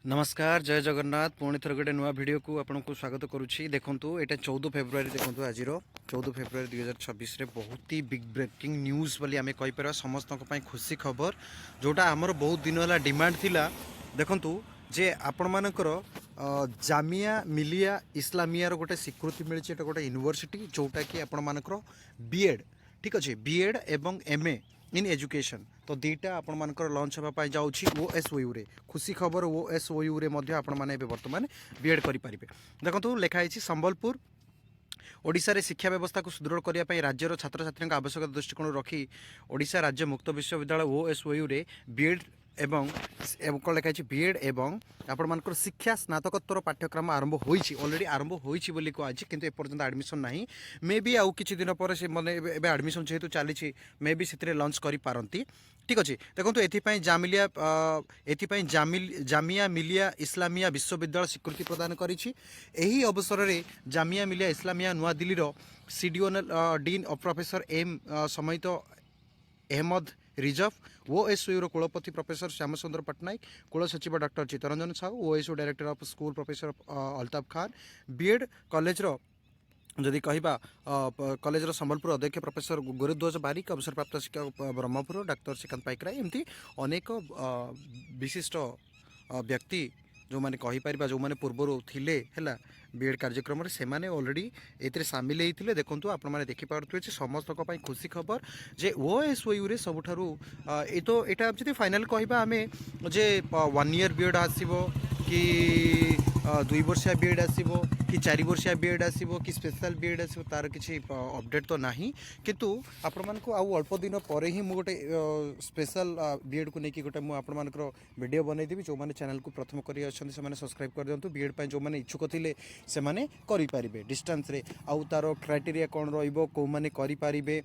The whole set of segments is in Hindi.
नमस्कार जय जगन्नाथ पुणी थर गोटे नुआ वीडियो को आपको स्वागत करुच्ची देखूँ यहाँ 14 फेब्रुआरी देखूँ आज 14 फेब्रुआरी 2026 बहुत ही बिग ब्रेकिंग न्यूज़ बोली आम कहीपर समस्त खुशी खबर जोटा आमर बहुत दिन है डिमांड थिला देखूँ जे आपण मानकर जामिया मिलिया इस्लामिया गोटे स्वीकृति मिली गोटे यूनिवर्सिटी जोटा कि आपण मानकर बीएड ठीक अच्छे बीएड एवं एमए इन एजुकेशन तो दीटा आपण मानकर लॉन्च होगा जाऊँगी ओएसओयू रे खुशी खबर ओएसओयू रे मध्य आपण माने बर्तमान बीएड करेंगे देखो लिखाई संबलपुर ओडिशा रे शिक्षा व्यवस्था को सुदृढ़ करने राज्यर छात्र छात्री आवश्यकता दृष्टिकोण रखी ओडिशा राज्य मुक्त विश्वविद्यालय ओएसओयू रे बीएड एवं कौन लिखाई बीएड एवं आपण मानकर शिक्षा स्नातकोत्तर पाठ्यक्रम आरंभ होइछि ऑलरेडी आरंभ होइछि बोली को आज किंतु एपर्यंत एडमिशन नहीं मे बी आउ किछि दिन पर से माने एबे एडमिशन जेहेतु चली मे बी से लॉन्च करि पारंती ठीक अच्छे देखो एथिपाई जामिया मिलिया इस्लामिया विश्वविद्यालय स्वीकृति प्रदान करिछि एही अवसर में जामिया मिलिया इस्लामिया नुआ दिल्ली सीडीओनल dean of professor M Samit Ahmad रिजफ ओएसओयू कुलपति प्रोफेसर श्याम सुंदर पट्टनायक कुल सचिव doctor Chittaranjan Sahu OSO director of school professor Altaf Khan BEd college जदि कहवा कॉलेजर संबलपुर अध्यक्ष प्रोफेसर गुरुध्वज बारिक अवसरप्राप्त शिक्षक ब्रह्मपुर डाक्तर श्रीकांत पाइकराय एमती अनेक विशिष्ट व्यक्ति जो मैंने कहीपर जो मैंने पूर्वर थिले है बीएड कार्यक्रम से ऑलरेडी ए सामिल होते देखो आपने देखिपे समस्त खुशी खबर जे ओएसओयू रे सबुठारु तो यहाँ जी फाइनाल कहवा आम जे 1 ईयर बीएड आसो कि 2 वर्षिया बीएड आसो कि 4 वर्षिया बीएड आसो कि स्पेशल बीएड आसो तार किसी अपडेट तो नहीं किंतु आपण मानक आउ अल्प दिन पर ही मुझे गोटे स्पेशल बीएड को लेकिन गोटे मुझे वीडियो बनईदेवी जो मैंने चैनल को प्रथम कर सब्सक्राइब कर दिंतु बीएड पर जो मैंने इच्छुक थे से करें डिस्टेंस रे आउ तार क्राइटेरिया कौन रोने करें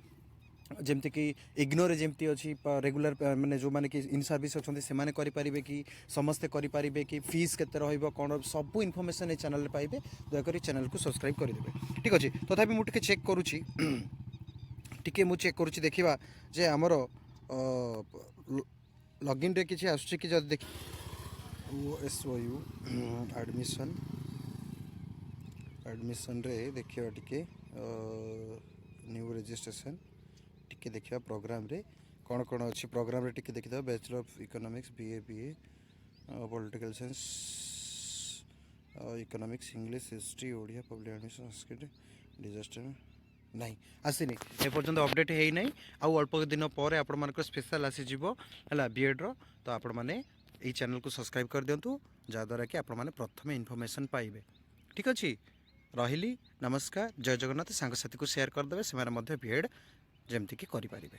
जमती कि इग्नोर जमती अच्छी रेगुलर माने जो माने कि इन सर्विस अच्छा से करें कि समस्ते करें कि फीस केते रहिबो कौन सब इनफॉरमेशन ए चैनल पाइबे दयाकोरी चैनल को सब्सक्राइब करदे ठीक अच्छे तथापि मुझे चेक करुँची टिके मु चेक करुँची देखा जे आमर लॉगिन रे किछि आसुछि कि जब देख ओएसओयू एडमिशन रे देखिए टिके न्यू रजिस्ट्रेशन टिके देखिए प्रोग्राम रे कौन कौन अच्छी प्रोग्राम रे टिके देखिए bachelor of economics BA political science economics English history Odia public admission Sanskrit disaster नहीं आसीनी एपर्यंत अपडेट है नहीं आउ अल्प दिन पर आपण मान स्पेशल आसीज है बीएड तो आपण मैंने ये चैनल को सब्सक्राइब कर दिंतु जहाद्वारा कि आपण मैंने प्रथम इनफॉरमेशन पाइबे ठीक अच्छे रही नमस्कार जय जगन्नाथ सांगसाथी को शेयर करदे से बीएड जमती कि करें।